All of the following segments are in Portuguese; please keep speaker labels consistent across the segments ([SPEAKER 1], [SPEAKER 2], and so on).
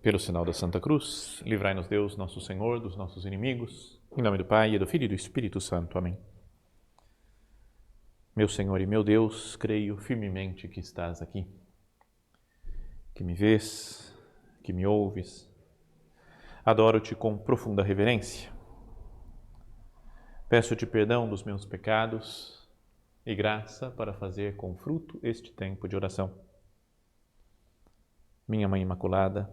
[SPEAKER 1] Pelo sinal da Santa Cruz, livrai-nos Deus, nosso Senhor, dos nossos inimigos. Em nome do Pai, e do Filho e do Espírito Santo. Amém. Meu Senhor e meu Deus, creio firmemente que estás aqui, que me vês, que me ouves. Adoro-te com profunda reverência. Peço-te perdão dos meus pecados e graça para fazer com fruto este tempo de oração. Minha Mãe Imaculada,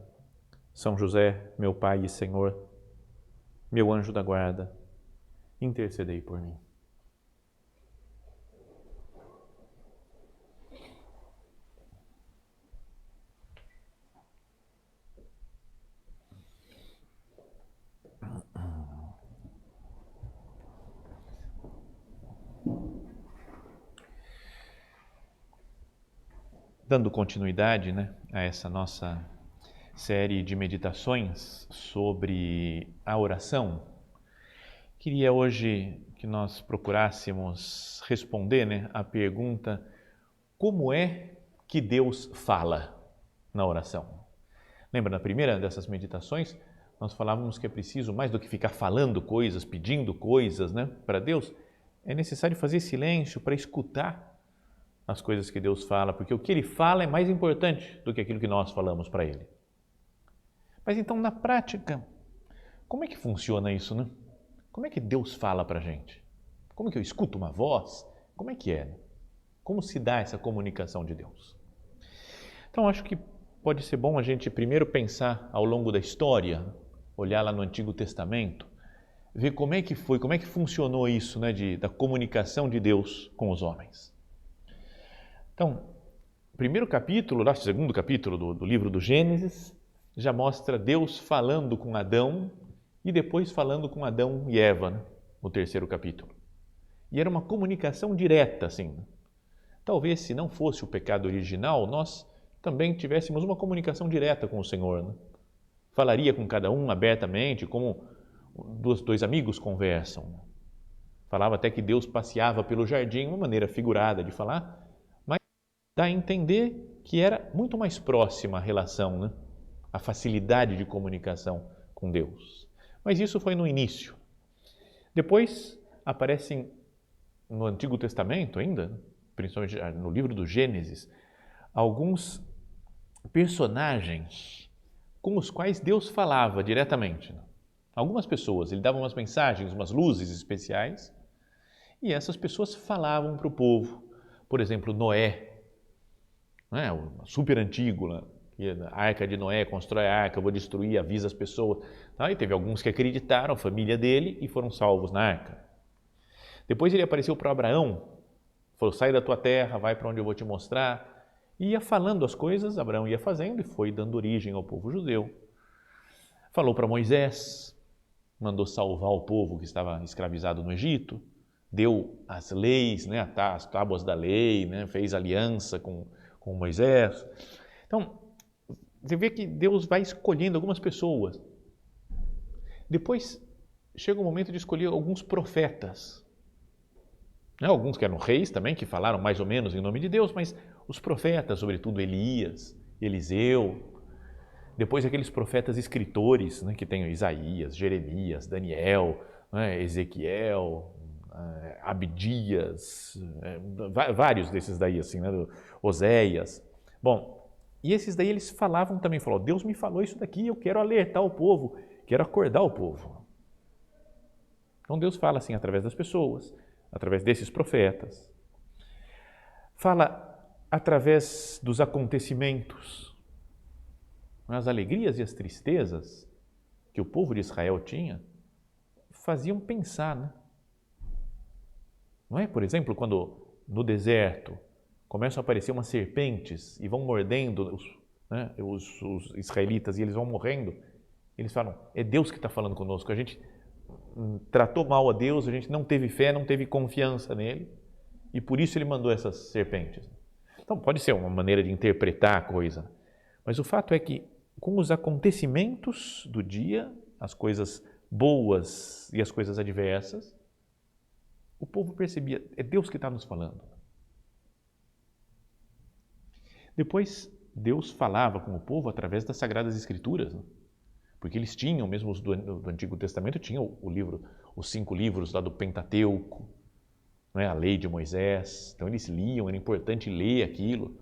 [SPEAKER 1] São José, meu Pai e Senhor, meu anjo da guarda, intercedei por mim. Dando continuidade, a essa nossa série de meditações sobre a oração, queria hoje que nós procurássemos responder a pergunta: como é que Deus fala na oração? Lembra, na primeira dessas meditações, nós falávamos que é preciso, mais do que ficar falando coisas, pedindo coisas para Deus, é necessário fazer silêncio para escutar as coisas que Deus fala, porque o que Ele fala é mais importante do que aquilo que nós falamos para Ele. Mas então, na prática, como é que funciona isso, Como é que Deus fala para a gente? Como é que eu escuto uma voz? Como é que é? Como se dá essa comunicação de Deus? Então, acho que pode ser bom a gente primeiro pensar ao longo da história, olhar lá no Antigo Testamento, ver como é que foi, como é que funcionou isso, da comunicação de Deus com os homens. Então, primeiro capítulo, segundo capítulo do livro do Gênesis, já mostra Deus falando com Adão e depois falando com Adão e Eva, no terceiro capítulo. E era uma comunicação direta, assim. Talvez, se não fosse o pecado original, nós também tivéssemos uma comunicação direta com o Senhor. Falaria com cada um abertamente, como dois amigos conversam. Falava até que Deus passeava pelo jardim, uma maneira figurada de falar, dá a entender que era muito mais próxima a relação, a facilidade de comunicação com Deus. Mas isso foi no início. Depois aparecem no Antigo Testamento ainda, principalmente no livro do Gênesis, alguns personagens com os quais Deus falava diretamente. Algumas pessoas, ele dava umas mensagens, umas luzes especiais, e essas pessoas falavam para o povo. Por exemplo, Noé, super antigo, a arca de Noé, constrói a arca, eu vou destruir, avisa as pessoas. E teve alguns que acreditaram, a família dele, e foram salvos na arca. Depois ele apareceu para Abraão, falou: sai da tua terra, vai para onde eu vou te mostrar. E ia falando as coisas, Abraão ia fazendo e foi dando origem ao povo judeu. Falou para Moisés, mandou salvar o povo que estava escravizado no Egito, deu as leis, as tábuas da lei, fez aliança com Moisés. Então, você vê que Deus vai escolhendo algumas pessoas. Depois, chega o momento de escolher alguns profetas. Alguns que eram reis também, que falaram mais ou menos em nome de Deus, mas os profetas, sobretudo Elias, Eliseu. Depois, aqueles profetas escritores, que tem Isaías, Jeremias, Daniel, Ezequiel, Abdias, vários desses daí, assim, Oséias. Bom, e esses daí eles falavam também, Deus me falou isso daqui, eu quero alertar o povo, quero acordar o povo. Então Deus fala assim através das pessoas, através desses profetas. Fala através dos acontecimentos, as alegrias e as tristezas que o povo de Israel tinha, faziam pensar, Não é, por exemplo, quando no deserto começam a aparecer umas serpentes e vão mordendo os israelitas e eles vão morrendo, eles falam: é Deus que está falando conosco, a gente tratou mal a Deus, a gente não teve fé, não teve confiança nele e por isso ele mandou essas serpentes. Então pode ser uma maneira de interpretar a coisa, mas o fato é que com os acontecimentos do dia, as coisas boas e as coisas adversas, o povo percebia: é Deus que está nos falando. Depois Deus falava com o povo através das Sagradas Escrituras, né? Porque eles tinham, mesmo os do Antigo Testamento, tinham o livro, os 5 livros lá do Pentateuco, não é? A lei de Moisés. Então eles liam, era importante ler aquilo.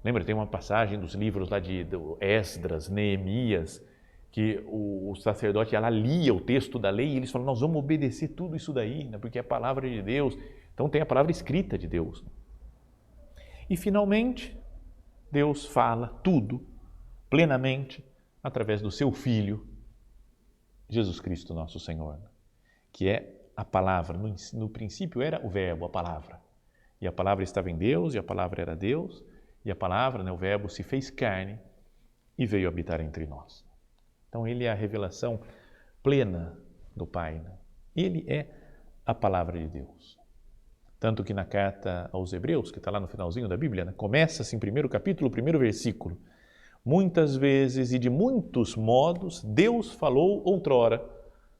[SPEAKER 1] Lembra, tem uma passagem dos livros lá de Esdras, Neemias, que o sacerdote ela lia o texto da lei e eles falam, nós vamos obedecer tudo isso daí, né? Porque é a palavra de Deus. Então tem a palavra escrita de Deus. E finalmente, Deus fala tudo, plenamente, através do seu Filho, Jesus Cristo nosso Senhor, que é a palavra. No princípio era o verbo, a palavra. E a palavra estava em Deus, e a palavra era Deus, e a palavra, né, o verbo, se fez carne e veio habitar entre nós. Então ele é a revelação plena do Pai, né? Ele é a palavra de Deus. Tanto que na carta aos Hebreus, que está lá no finalzinho da Bíblia, né, começa assim, primeiro capítulo, primeiro versículo. Muitas vezes e de muitos modos, Deus falou outrora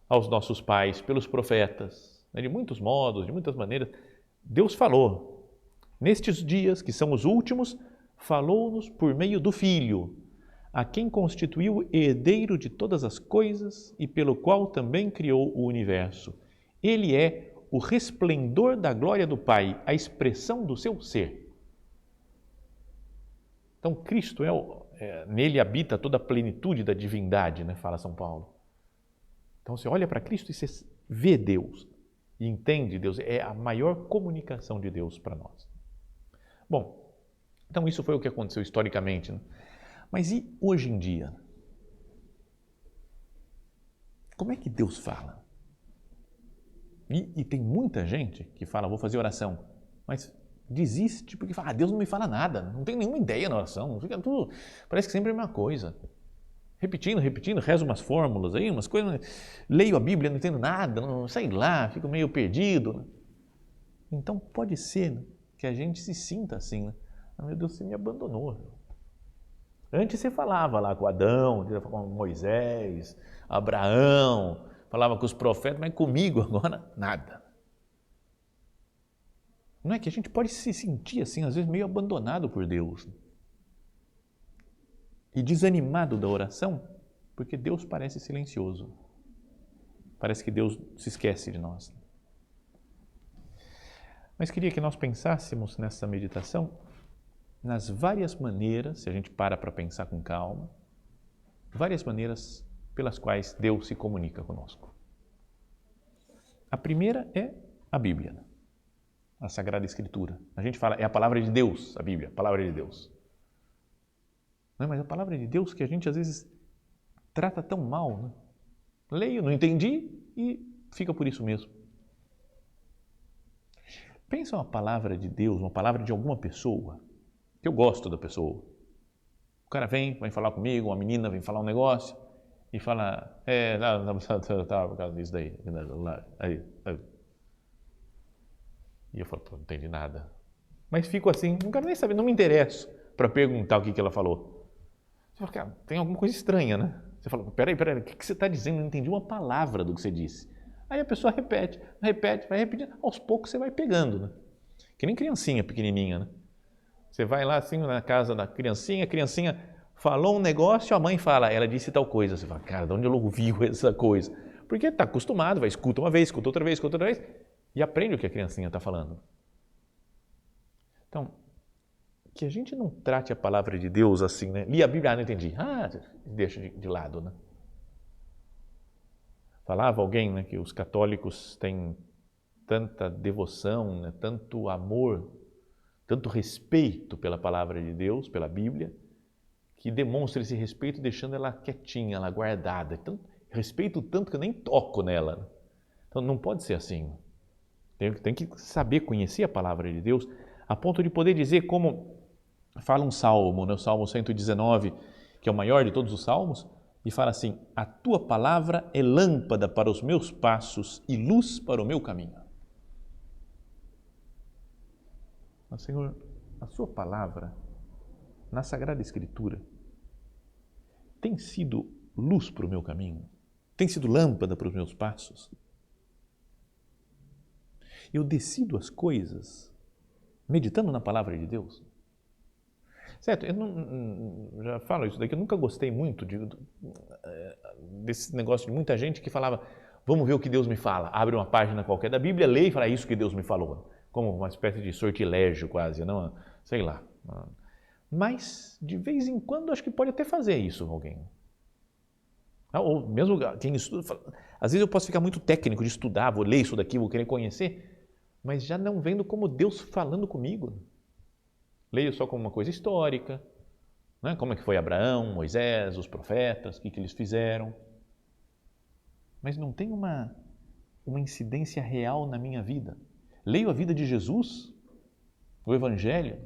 [SPEAKER 1] aos nossos pais, pelos profetas. De muitos modos, de muitas maneiras, Deus falou. Nestes dias, que são os últimos, falou-nos por meio do Filho, a quem constituiu herdeiro de todas as coisas e pelo qual também criou o universo. Ele é o resplendor da glória do Pai, a expressão do seu ser. Então, Cristo nele habita toda a plenitude da divindade, né? Fala São Paulo. Então, você olha para Cristo e você vê Deus e entende Deus. É a maior comunicação de Deus para nós. Bom, então isso foi o que aconteceu historicamente, né? Mas e hoje em dia? Como é que Deus fala? E tem muita gente que fala, vou fazer oração, mas desiste porque fala, Deus não me fala nada, não tem nenhuma ideia na oração, fica tudo, parece que sempre é a mesma coisa. Repetindo, rezo umas fórmulas aí, umas coisas, leio a Bíblia, não entendo nada, não sei lá, fico meio perdido. Né? Então pode ser, né, que a gente se sinta assim, né? Ah, meu Deus, você me abandonou. Antes você falava lá com Adão, com Moisés, Abraão, falava com os profetas, mas comigo agora nada. Não é que a gente pode se sentir assim, às vezes meio abandonado por Deus e desanimado da oração, porque Deus parece silencioso. Parece que Deus se esquece de nós. Mas queria que nós pensássemos nessa meditação nas várias maneiras, se a gente para pensar com calma, várias maneiras pelas quais Deus se comunica conosco. A primeira é a Bíblia, a Sagrada Escritura. A gente fala, é a palavra de Deus, a Bíblia, a palavra de Deus. Não é, mas a palavra de Deus que a gente às vezes trata tão mal, né? Leio, não entendi e fica por isso mesmo. Pensa uma palavra de Deus, uma palavra de alguma pessoa, que eu gosto da pessoa. O cara vem falar comigo, uma menina vem falar um negócio e fala, tá por causa disso daí. Aí. E eu falo, não entendi nada. Mas fico assim, não quero nem saber, não me interesso para perguntar o que ela falou. Você fala, cara, tem alguma coisa estranha, né? Você fala, peraí, o que você está dizendo? Eu não entendi uma palavra do que você disse. Aí a pessoa repete, vai repetindo, aos poucos você vai pegando, né? Que nem criancinha pequenininha, né? Você vai lá assim na casa da criancinha, a criancinha falou um negócio, a mãe fala, ela disse tal coisa. Você fala, cara, de onde ela ouviu essa coisa? Porque está acostumado, vai, escuta uma vez, escuta outra vez, e aprende o que a criancinha está falando. Então, que a gente não trate a palavra de Deus assim, né? Li a Bíblia, não entendi. Deixa de lado, né? Falava alguém, né, que os católicos têm tanta devoção, né, tanto amor, tanto respeito pela palavra de Deus, pela Bíblia, que demonstra esse respeito deixando ela quietinha, ela guardada. Então, respeito tanto que eu nem toco nela. Então não pode ser assim. Tem que saber conhecer a palavra de Deus a ponto de poder dizer como fala um salmo, né? O Salmo 119, que é o maior de todos os salmos, e fala assim, a tua palavra é lâmpada para os meus passos e luz para o meu caminho. Mas, Senhor, a sua palavra na Sagrada Escritura tem sido luz para o meu caminho? Tem sido lâmpada para os meus passos? Eu decido as coisas meditando na palavra de Deus? Certo, eu já falo isso daqui, eu nunca gostei muito desse negócio de muita gente que falava, vamos ver o que Deus me fala. Abre uma página qualquer da Bíblia, lê e fala, isso que Deus me falou. Como uma espécie de sortilégio quase, não? Sei lá. Mas, de vez em quando, acho que pode até fazer isso com alguém. Ou mesmo quem estuda, às vezes eu posso ficar muito técnico de estudar, vou ler isso daqui, vou querer conhecer, mas já não vendo como Deus falando comigo. Leio só como uma coisa histórica, né? Como é que foi Abraão, Moisés, os profetas, o que eles fizeram. Mas não tem uma incidência real na minha vida. Leio a vida de Jesus, o Evangelho,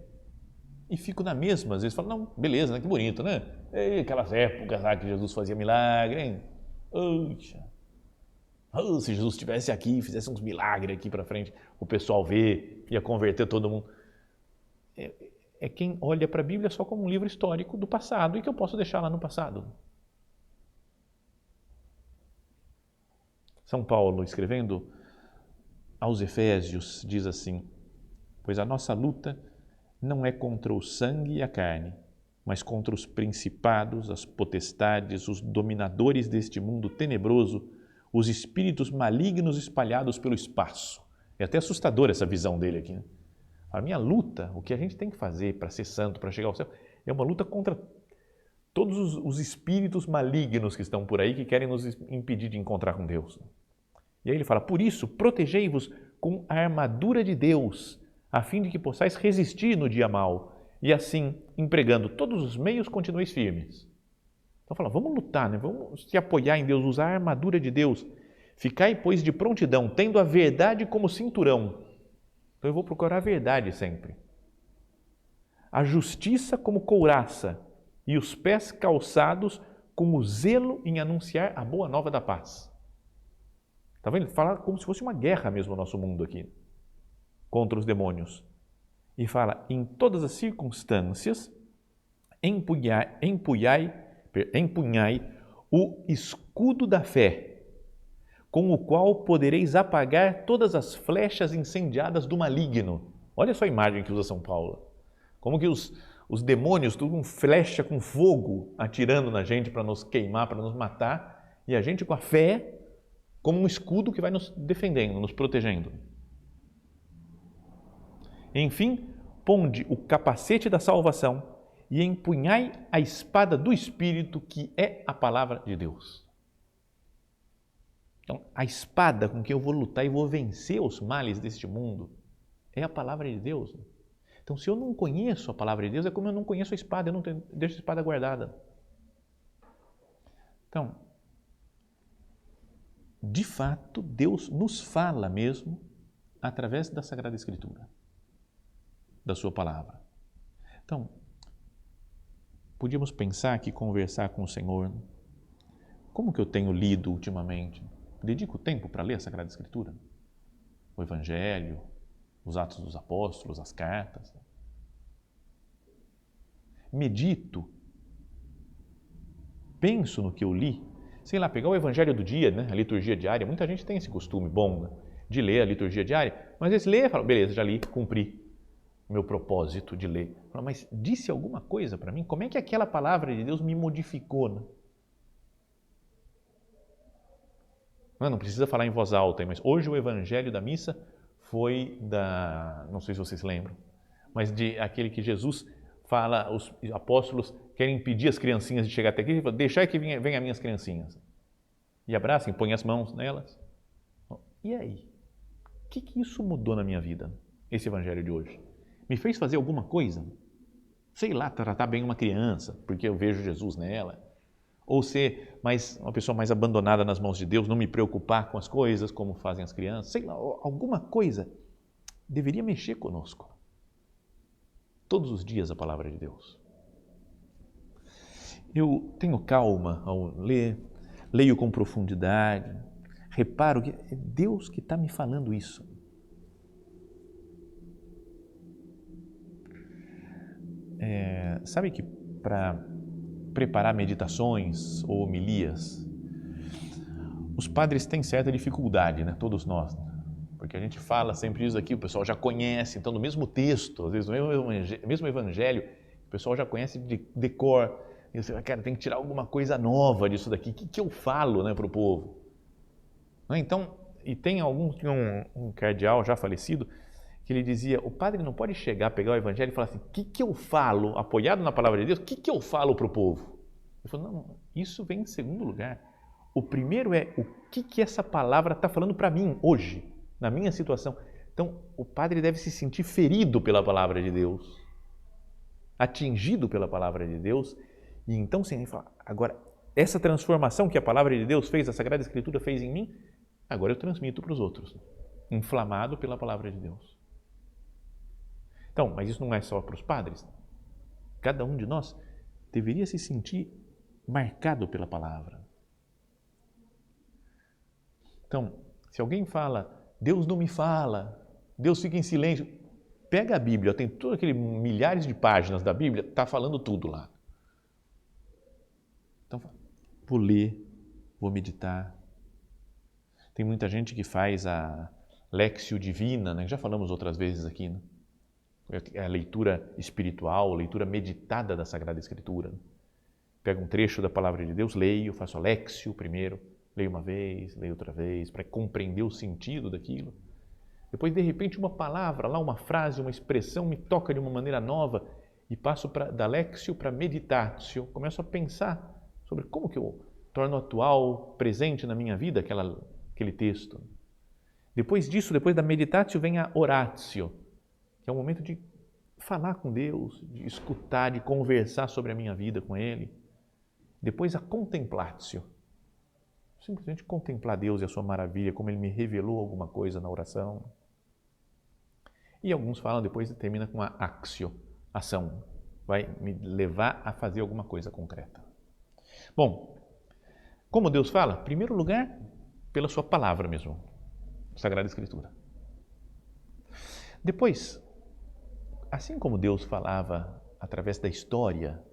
[SPEAKER 1] e fico na mesma. Às vezes falo, não, beleza, né? Que bonito, né? E aquelas épocas lá que Jesus fazia milagre, hein? Puxa, se Jesus estivesse aqui, fizesse uns milagres aqui para frente, o pessoal vê, ia converter todo mundo. É quem olha para a Bíblia só como um livro histórico do passado e que eu posso deixar lá no passado. São Paulo, escrevendo aos Efésios, diz assim, pois a nossa luta não é contra o sangue e a carne, mas contra os principados, as potestades, os dominadores deste mundo tenebroso, os espíritos malignos espalhados pelo espaço. É até assustador essa visão dele aqui, né? A minha luta, o que a gente tem que fazer para ser santo, para chegar ao céu, é uma luta contra todos os espíritos malignos que estão por aí, que querem nos impedir de encontrar com Deus. E aí ele fala, por isso, protegei-vos com a armadura de Deus, a fim de que possais resistir no dia mau, e assim, empregando todos os meios, continueis firmes. Então fala, vamos lutar, né? Vamos se apoiar em Deus, usar a armadura de Deus. Ficai, pois, de prontidão, tendo a verdade como cinturão. Então eu vou procurar a verdade sempre. A justiça como couraça e os pés calçados com o zelo em anunciar a boa nova da paz. Está vendo? Ele fala como se fosse uma guerra mesmo no nosso mundo aqui, contra os demônios. E fala, em todas as circunstâncias, empunhai o escudo da fé, com o qual podereis apagar todas as flechas incendiadas do maligno. Olha só a imagem que usa São Paulo. Como que os demônios, tudo com flecha, com fogo, atirando na gente para nos queimar, para nos matar, e a gente com a fé como um escudo que vai nos defendendo, nos protegendo. Enfim, ponde o capacete da salvação e empunhai a espada do Espírito, que é a palavra de Deus. Então, a espada com que eu vou lutar e vou vencer os males deste mundo é a palavra de Deus. Então, se eu não conheço a palavra de Deus, é como eu não conheço a espada, eu não deixo a espada guardada. Então, de fato, Deus nos fala mesmo através da Sagrada Escritura, da sua palavra. Então, podíamos pensar que conversar com o Senhor, como que eu tenho lido ultimamente? Dedico tempo para ler a Sagrada Escritura? O Evangelho, os Atos dos Apóstolos, as cartas. Medito, penso no que eu li. Sei lá, pegar o Evangelho do dia, né? A liturgia diária. Muita gente tem esse costume bom, né? De ler a liturgia diária. Mas esse lê e fala, beleza, já li, cumpri o meu propósito de ler. Mas disse alguma coisa para mim? Como é que aquela palavra de Deus me modificou, né? Não precisa falar em voz alta, mas hoje o evangelho da missa foi não sei se vocês lembram, mas de aquele que Jesus fala, os apóstolos querem impedir as criancinhas de chegar até aqui, ele fala, deixai que venham as minhas criancinhas. E abracem, põem as mãos nelas. E aí? O que isso mudou na minha vida, esse evangelho de hoje? Me fez fazer alguma coisa? Sei lá, tratar bem uma criança, porque eu vejo Jesus nela. Ou ser uma pessoa mais abandonada nas mãos de Deus, não me preocupar com as coisas como fazem as crianças, sei lá, alguma coisa deveria mexer conosco. Todos os dias a palavra de Deus. Eu tenho calma ao ler, leio com profundidade, reparo que é Deus que está me falando isso. Sabe que para preparar meditações ou homilias, os padres têm certa dificuldade, né? Todos nós, né? Porque a gente fala sempre isso aqui, o pessoal já conhece, então no mesmo texto, às vezes no mesmo evangelho, O pessoal já conhece de decor. E você fala, cara, tem que tirar alguma coisa nova disso daqui. O que eu falo, né, para o povo? Então, e tem um cardeal já falecido que ele dizia, o padre não pode chegar, pegar o evangelho e falar assim, o que eu falo, apoiado na palavra de Deus, o que eu falo para o povo? Ele falou, não, isso vem em segundo lugar. O primeiro é o que essa palavra está falando para mim hoje, na minha situação. Então, o padre deve se sentir ferido pela palavra de Deus, atingido pela palavra de Deus, e então sim, ele fala, agora, essa transformação que a palavra de Deus fez, a Sagrada Escritura fez em mim, agora eu transmito para os outros, inflamado pela palavra de Deus. Então, mas isso não é só para os padres. Cada um de nós deveria se sentir marcado pela palavra. Então, se alguém fala, Deus não me fala, Deus fica em silêncio, pega a Bíblia, tem todos aqueles milhares de páginas da Bíblia, está falando tudo lá. Então, vou ler, vou meditar. Tem muita gente que faz a Lectio Divina, né? Já falamos outras vezes aqui, né? É a leitura espiritual, a leitura meditada da Sagrada Escritura. Pego um trecho da Palavra de Deus, leio, faço a Lectio primeiro, leio uma vez, leio outra vez, para compreender o sentido daquilo. Depois, de repente, uma palavra, lá uma frase, uma expressão me toca de uma maneira nova e passo da Lectio para Meditatio. Começo a pensar sobre como que eu torno atual, presente na minha vida aquele texto. Depois disso, depois da Meditatio, vem a Oratio, que é o momento de falar com Deus, de escutar, de conversar sobre a minha vida com Ele. Depois a Contemplatio, simplesmente contemplar Deus e a sua maravilha, como Ele me revelou alguma coisa na oração. E alguns falam, depois termina com a Actio, ação, vai me levar a fazer alguma coisa concreta. Bom, como Deus fala? Em primeiro lugar, pela sua palavra mesmo, Sagrada Escritura. Depois, assim como Deus falava através da história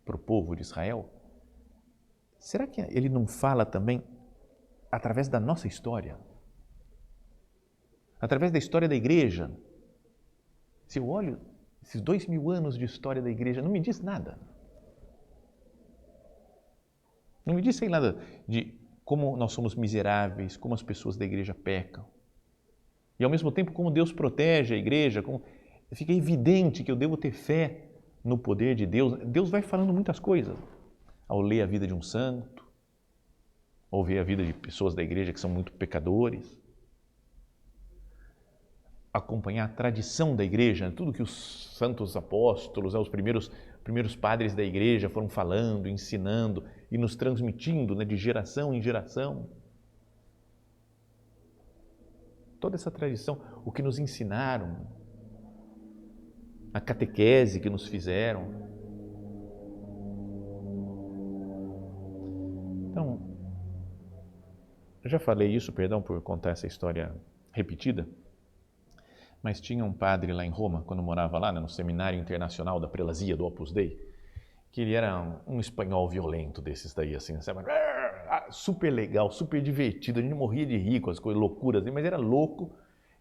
[SPEAKER 1] para o povo de Israel, será que Ele não fala também através da nossa história? Através da história da igreja? Se eu olho esses 2000 anos de história da igreja, não me diz nada. Não me diz nada de como nós somos miseráveis, como as pessoas da igreja pecam. E ao mesmo tempo como Deus protege a igreja, fica evidente que eu devo ter fé no poder de Deus. Deus vai falando muitas coisas. Ao ler a vida de um santo, ou ver a vida de pessoas da igreja que são muito pecadores. Acompanhar a tradição da igreja, tudo que os santos apóstolos, os primeiros padres da igreja foram falando, ensinando e nos transmitindo, né, de geração em geração. Toda essa tradição, o que nos ensinaram, a catequese que nos fizeram. Então, eu já falei isso, perdão por contar essa história repetida, mas tinha um padre lá em Roma, quando eu morava lá, né, no Seminário Internacional da Prelazia do Opus Dei, que ele era um espanhol violento desses daí, assim, sabe? Super legal, super divertido, a gente morria de rir com as coisas, loucuras, mas era louco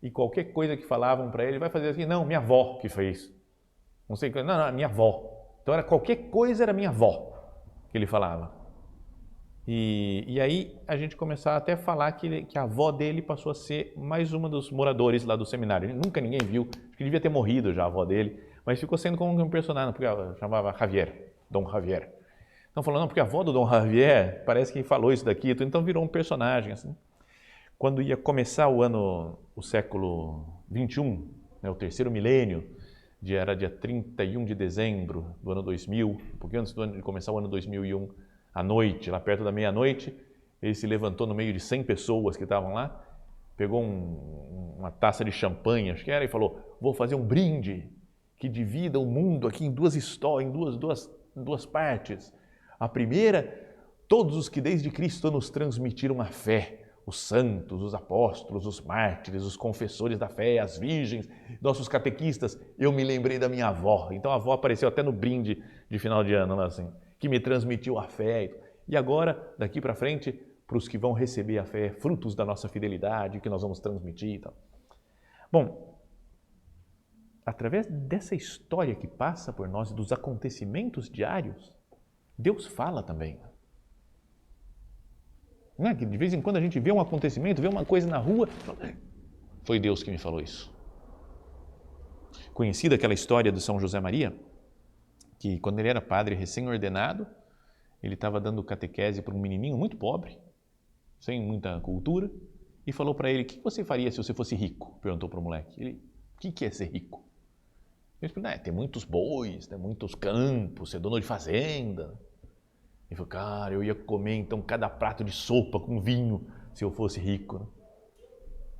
[SPEAKER 1] e qualquer coisa que falavam para ele, vai fazer assim, não, minha avó que fez, não sei, não, minha avó. Então era qualquer coisa, era minha avó que ele falava. E aí a gente começava até a falar que a avó dele passou a ser mais uma dos moradores lá do seminário. Nunca ninguém viu, acho que devia ter morrido já a avó dele, mas ficou sendo como um personagem, porque ela chamava Javier, Dom Javier. Então falando, não, porque a avó do Dom Javier parece que falou isso daqui, então virou um personagem assim. Quando ia começar o século 21, né, o terceiro milênio, era dia 31 de dezembro do ano 2000, um pouquinho antes de começar o ano 2001, à noite, lá perto da meia-noite, ele se levantou no meio de 100 pessoas que estavam lá, pegou uma taça de champanhe, acho que era, e falou, vou fazer um brinde que divida o mundo aqui em duas histórias, em duas partes. A primeira, todos os que desde Cristo nos transmitiram a fé, os santos, os apóstolos, os mártires, os confessores da fé, as virgens, nossos catequistas. Eu me lembrei da minha avó, então a avó apareceu até no brinde de final de ano, assim, que me transmitiu a fé. E agora, daqui para frente, para os que vão receber a fé, frutos da nossa fidelidade, que nós vamos transmitir e tal. Bom, através dessa história que passa por nós, dos acontecimentos diários, Deus fala também. Não é que de vez em quando a gente vê um acontecimento, vê uma coisa na rua, foi Deus que me falou isso. Conhecida aquela história do São José Maria, que quando ele era padre recém-ordenado, ele estava dando catequese para um menininho muito pobre, sem muita cultura, e falou para ele: o que você faria se você fosse rico? Perguntou para o moleque. Ele: o que é ser rico? Ele falou: ter muitos bois, ter muitos campos, ser dono de fazenda. Ele falou: cara, eu ia comer então cada prato de sopa com vinho se eu fosse rico. Né?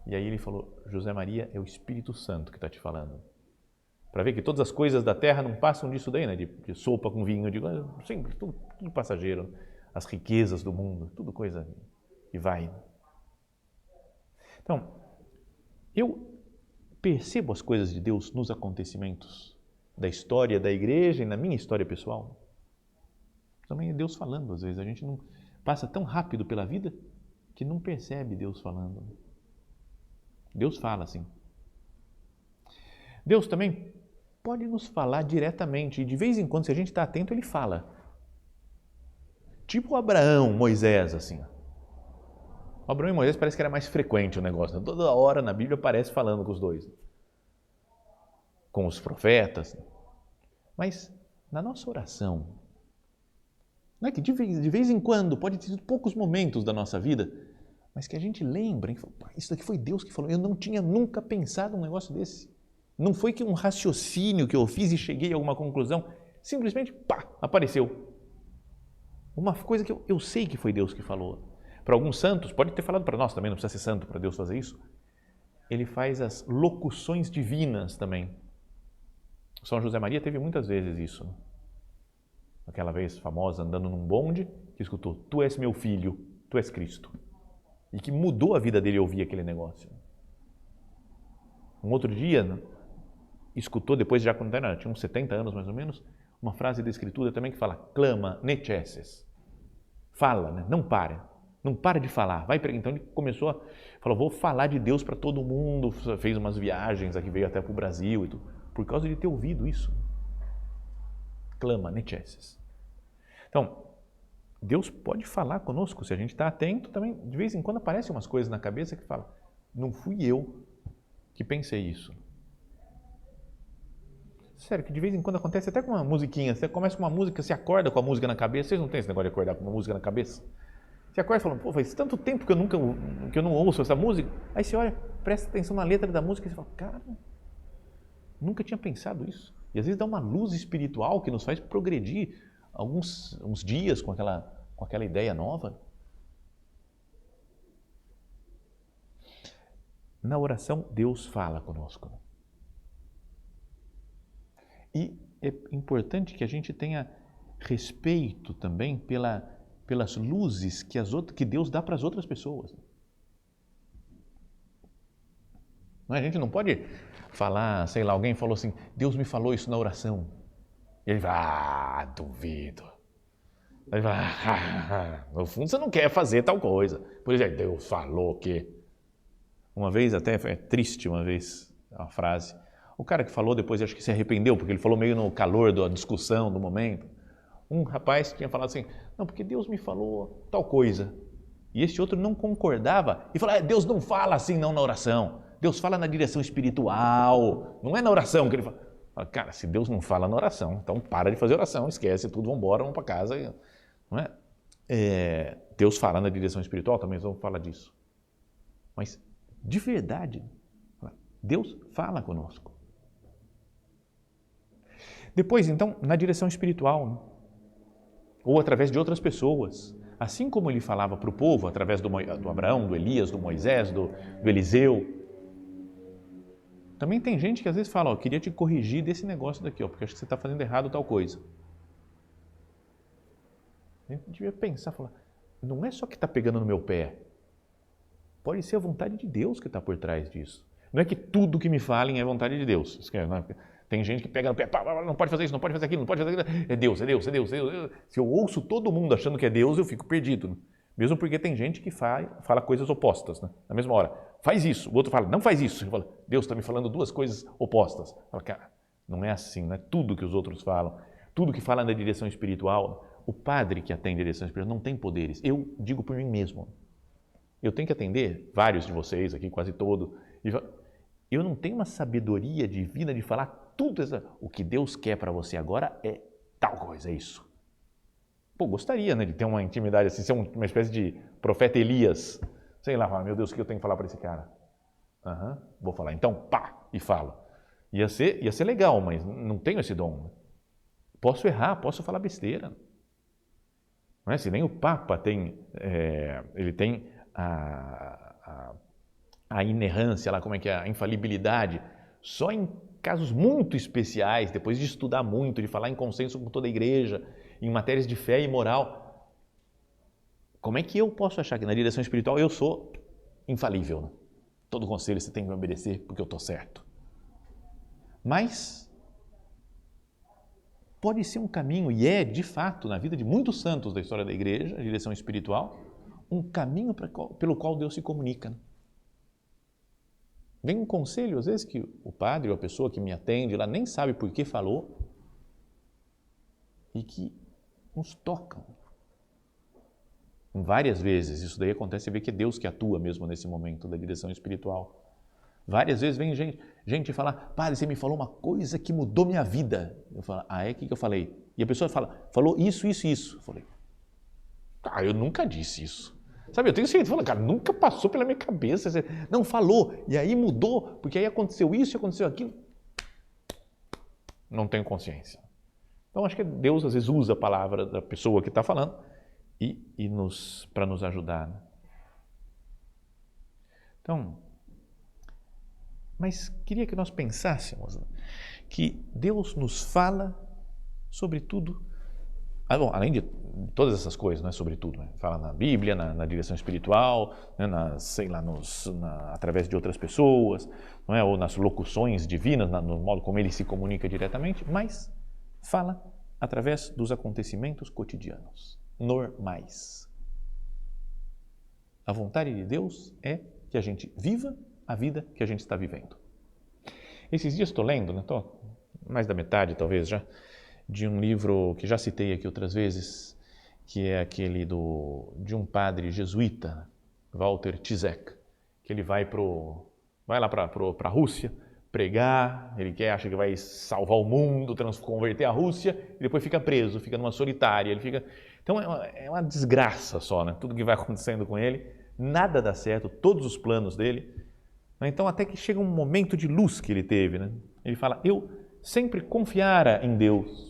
[SPEAKER 1] E aí ele falou: José Maria, é o Espírito Santo que está te falando. Para ver que todas as coisas da terra não passam disso daí, né? De sopa com vinho, de sempre, tudo passageiro. As riquezas do mundo, tudo coisa que vai. Então, eu percebo as coisas de Deus nos acontecimentos da história da igreja e na minha história pessoal. Também é Deus falando, às vezes. A gente não passa tão rápido pela vida que não percebe Deus falando. Deus fala assim. Deus também pode nos falar diretamente e de vez em quando, se a gente está atento, Ele fala. Tipo Abraão, Moisés, assim. Abraão e Moisés parece que era mais frequente o negócio. Toda hora na Bíblia aparece falando com os dois. Com os profetas. Mas na nossa oração, não é que de vez em quando, pode ter sido poucos momentos da nossa vida, mas que a gente lembra, isso daqui foi Deus que falou, eu não tinha nunca pensado um negócio desse. Não foi que um raciocínio que eu fiz e cheguei a alguma conclusão, simplesmente, apareceu. Uma coisa que eu sei que foi Deus que falou. Para alguns santos, pode ter falado para nós também, não precisa ser santo para Deus fazer isso. Ele faz as locuções divinas também. São José Maria teve muitas vezes isso. Aquela vez famosa, andando num bonde, que escutou: tu és meu filho, tu és Cristo. E que mudou a vida dele ouvir aquele negócio. Um outro dia, escutou, depois já quando tinha uns 70 anos mais ou menos, uma frase da Escritura também que fala: clama, ne cesses. Fala, né? Não para de falar. Então ele falou: vou falar de Deus para todo mundo, fez umas viagens aqui, veio até para o Brasil e tudo, por causa de ter ouvido isso. Clama, ne cesses. Então, Deus pode falar conosco, se a gente está atento também. De vez em quando aparecem umas coisas na cabeça que fala: não fui eu que pensei isso. Sério, que de vez em quando acontece até com uma musiquinha. Você começa com uma música, você acorda com a música na cabeça. Vocês não têm esse negócio de acordar com uma música na cabeça? Você acorda e fala: pô, faz tanto tempo que eu não ouço essa música. Aí você olha, presta atenção na letra da música e você fala: cara, nunca tinha pensado isso. E às vezes dá uma luz espiritual que nos faz progredir uns dias com aquela ideia nova. Na oração, Deus fala conosco. E é importante que a gente tenha respeito também pelas luzes que Deus dá para as outras pessoas. A gente não pode falar, sei lá, alguém falou assim: Deus me falou isso na oração. E ele vai: duvido. Aí vai: no fundo você não quer fazer tal coisa. Por exemplo, Deus falou que... Uma vez, até foi triste uma vez, a frase. O cara que falou depois, acho que se arrependeu, porque ele falou meio no calor da discussão, do momento. Um rapaz tinha falado assim: não, porque Deus me falou tal coisa. E esse outro não concordava e falou: Deus não fala assim não na oração. Deus fala na direção espiritual, não é na oração que ele fala. Cara, se Deus não fala na oração, então para de fazer oração, esquece tudo, vamos embora, vamos para casa. Não é? Deus fala na direção espiritual, também vamos falar disso. Mas, de verdade, Deus fala conosco. Depois, então, na direção espiritual, né? Ou através de outras pessoas. Assim como ele falava para o povo, através do Abraão, do Elias, do Moisés, do Eliseu. Também tem gente que às vezes fala: queria te corrigir desse negócio daqui, porque acho que você está fazendo errado tal coisa. A gente devia pensar, falar: não é só que está pegando no meu pé. Pode ser a vontade de Deus que está por trás disso. Não é que tudo que me falem é vontade de Deus. Tem gente que pega no pé: não pode fazer isso, não pode fazer aquilo, não pode fazer aquilo. É Deus, é Deus, é Deus, é Deus. Se eu ouço todo mundo achando que é Deus, eu fico perdido. Mesmo porque tem gente que fala coisas opostas, né? Na mesma hora. Faz isso, o outro fala, não faz isso. Ele fala, Deus está me falando duas coisas opostas. Fala, cara, não é assim, não é tudo que os outros falam. Tudo que fala na direção espiritual, o padre que atende a direção espiritual não tem poderes. Eu digo por mim mesmo. Eu tenho que atender vários de vocês aqui, quase todos. Eu não tenho uma sabedoria divina de falar tudo. O que Deus quer para você agora é tal coisa, é isso. Pô, gostaria, né, de ter uma intimidade assim, ser uma espécie de profeta Elias. Sei lá, meu Deus, o que eu tenho que falar para esse cara? Vou falar. Então, pá, e falo. Ia ser legal, mas não tenho esse dom. Posso errar, posso falar besteira. Não é? Se nem o Papa tem, ele tem a inerrância, lá, como é que é, a infalibilidade, só em casos muito especiais, depois de estudar muito, de falar em consenso com toda a igreja, em matérias de fé e moral. Como é que eu posso achar que na direção espiritual eu sou infalível? Né? Todo conselho você tem que me obedecer porque eu estou certo. Mas pode ser um caminho, e é de fato, na vida de muitos santos da história da igreja, a direção espiritual, um caminho pelo qual Deus se comunica. Né? Vem um conselho, às vezes, que o padre ou a pessoa que me atende lá nem sabe por que falou e que nos tocam. Várias vezes, isso daí acontece, você vê que é Deus que atua mesmo nesse momento da direção espiritual. Várias vezes vem gente falar, padre, você me falou uma coisa que mudou minha vida. Eu falo, o que eu falei? E a pessoa falou isso, isso, isso. Eu falei, eu nunca disse isso. Sabe, eu tenho certeza, cara, nunca passou pela minha cabeça. Não, falou, e aí mudou, porque aí aconteceu isso, aconteceu aquilo. Não tenho consciência. Então, acho que Deus às vezes usa a palavra da pessoa que está falando para nos ajudar. Né? Então, mas queria que nós pensássemos que Deus nos fala sobre tudo. Além de todas essas coisas, né, sobre tudo, né? Fala na Bíblia, na direção espiritual, né, através de outras pessoas, não é? Ou nas locuções divinas, no modo como ele se comunica diretamente, mas fala através dos acontecimentos cotidianos, normais. A vontade de Deus é que a gente viva a vida que a gente está vivendo. Esses dias estou lendo, né, mais da metade talvez já, de um livro que já citei aqui outras vezes, que é aquele de um padre jesuíta, Walter Cizek, que ele vai lá para a Rússia pregar, acha que vai salvar o mundo, converter a Rússia, e depois fica preso, fica numa solitária, Então é uma desgraça só, né? Tudo que vai acontecendo com ele, nada dá certo, todos os planos dele. Então até que chega um momento de luz que ele teve, né? Ele fala, eu sempre confiara em Deus,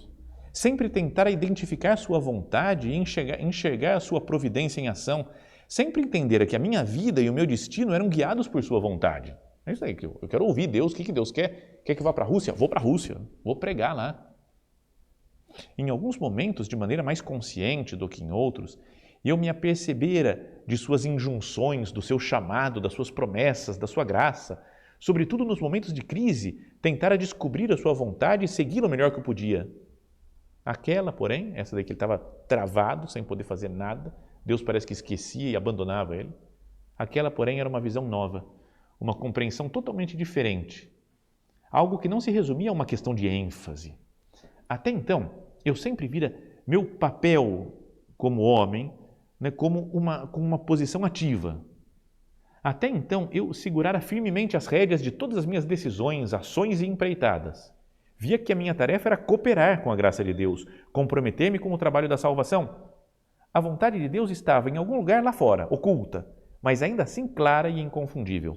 [SPEAKER 1] sempre tentara identificar sua vontade e enxergar a sua providência em ação, sempre entender que a minha vida e o meu destino eram guiados por sua vontade. É isso aí que eu quero ouvir Deus, o que Deus quer? Quer que eu vá para a Rússia? Vou para a Rússia, vou pregar lá. Em alguns momentos, de maneira mais consciente do que em outros, eu me apercebera de suas injunções, do seu chamado, das suas promessas, da sua graça, sobretudo nos momentos de crise, tentara descobrir a sua vontade e segui-la o melhor que eu podia. Aquela, porém, essa daí que ele estava travado, sem poder fazer nada, Deus parece que esquecia e abandonava ele. Aquela, porém, era uma visão nova, uma compreensão totalmente diferente. Algo que não se resumia a uma questão de ênfase. Até então, eu sempre vira meu papel como homem, né, como uma posição ativa. Até então, eu segurara firmemente as rédeas de todas as minhas decisões, ações e empreitadas. Via que a minha tarefa era cooperar com a graça de Deus, comprometer-me com o trabalho da salvação. A vontade de Deus estava em algum lugar lá fora, oculta, mas ainda assim clara e inconfundível.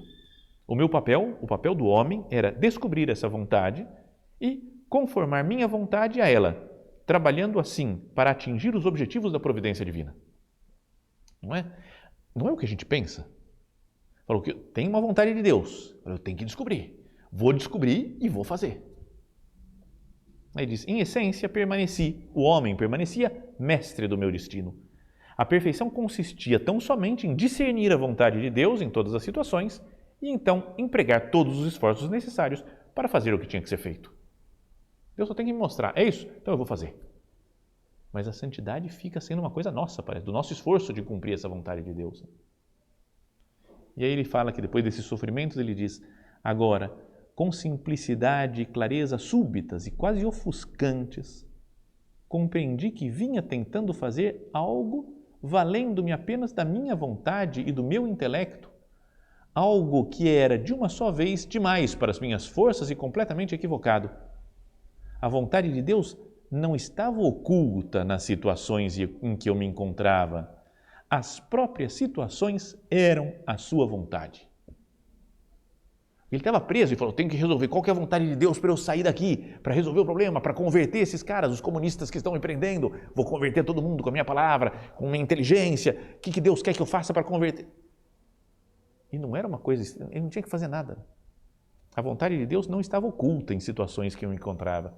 [SPEAKER 1] O meu papel, o papel do homem, era descobrir essa vontade e conformar minha vontade a ela, trabalhando assim para atingir os objetivos da providência divina. Não é o que a gente pensa? Falou que tem uma vontade de Deus, eu tenho que descobrir. Vou descobrir e vou fazer. Aí diz, em essência, o homem permanecia mestre do meu destino. A perfeição consistia tão somente em discernir a vontade de Deus em todas as situações e então empregar todos os esforços necessários para fazer o que tinha que ser feito. Deus só tem que me mostrar, é isso? Então eu vou fazer. Mas a santidade fica sendo uma coisa nossa, parece, do nosso esforço de cumprir essa vontade de Deus. E aí ele fala que depois desses sofrimentos, ele diz: agora, com simplicidade e clareza súbitas e quase ofuscantes, compreendi que vinha tentando fazer algo valendo-me apenas da minha vontade e do meu intelecto, algo que era de uma só vez demais para as minhas forças e completamente equivocado. A vontade de Deus não estava oculta nas situações em que eu me encontrava. As próprias situações eram a sua vontade. Ele estava preso e falou: tenho que resolver qual que é a vontade de Deus para eu sair daqui, para resolver o problema, para converter esses caras, os comunistas que estão me prendendo. Vou converter todo mundo com a minha palavra, com a minha inteligência. O que Deus quer que eu faça para converter? E não era uma coisa, ele não tinha que fazer nada. A vontade de Deus não estava oculta em situações que eu me encontrava.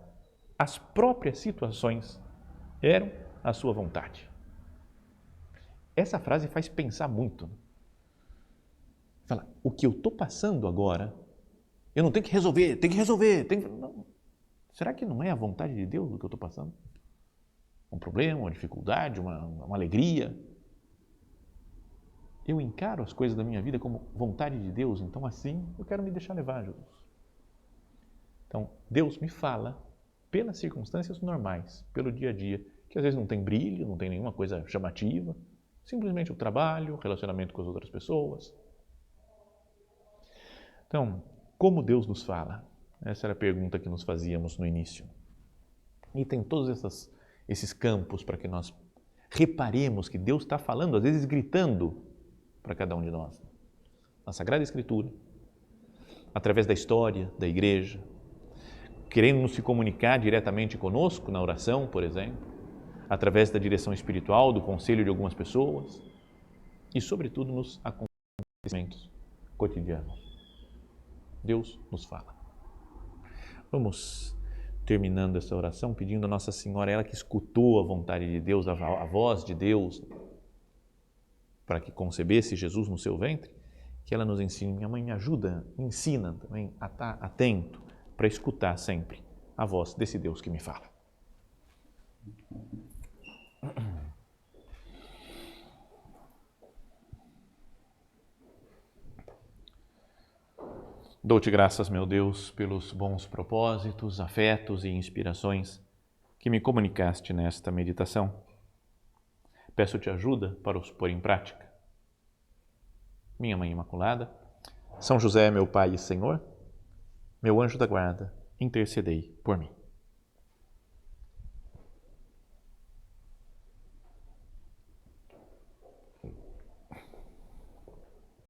[SPEAKER 1] As próprias situações eram a sua vontade. Essa frase faz pensar muito. Fala, o que eu estou passando agora, eu não tenho que resolver, Não. Será que não é a vontade de Deus o que eu estou passando? Um problema, uma dificuldade, uma alegria? Eu encaro as coisas da minha vida como vontade de Deus, então assim eu quero me deixar levar, Jesus. Então, Deus me fala pelas circunstâncias normais, pelo dia a dia, que às vezes não tem brilho, não tem nenhuma coisa chamativa, simplesmente o trabalho, o relacionamento com as outras pessoas. Então, como Deus nos fala? Essa era a pergunta que nos fazíamos no início. E tem todos esses campos para que nós reparemos que Deus está falando, às vezes gritando para cada um de nós. Na Sagrada Escritura, através da história da igreja, querendo nos se comunicar diretamente conosco na oração, por exemplo, através da direção espiritual, do conselho de algumas pessoas e, sobretudo, nos acontecimentos cotidianos. Deus nos fala. Vamos terminando essa oração pedindo a Nossa Senhora, ela que escutou a vontade de Deus, a voz de Deus, para que concebesse Jesus no seu ventre, que ela nos ensine. Minha mãe me ajuda, me ensina também a estar atento para escutar sempre a voz desse Deus que me fala. Dou-te graças, meu Deus, pelos bons propósitos, afetos e inspirações que me comunicaste nesta meditação. Peço-te ajuda para os pôr em prática. Minha Mãe Imaculada, São José, meu Pai e Senhor, meu anjo da guarda, intercedei por mim.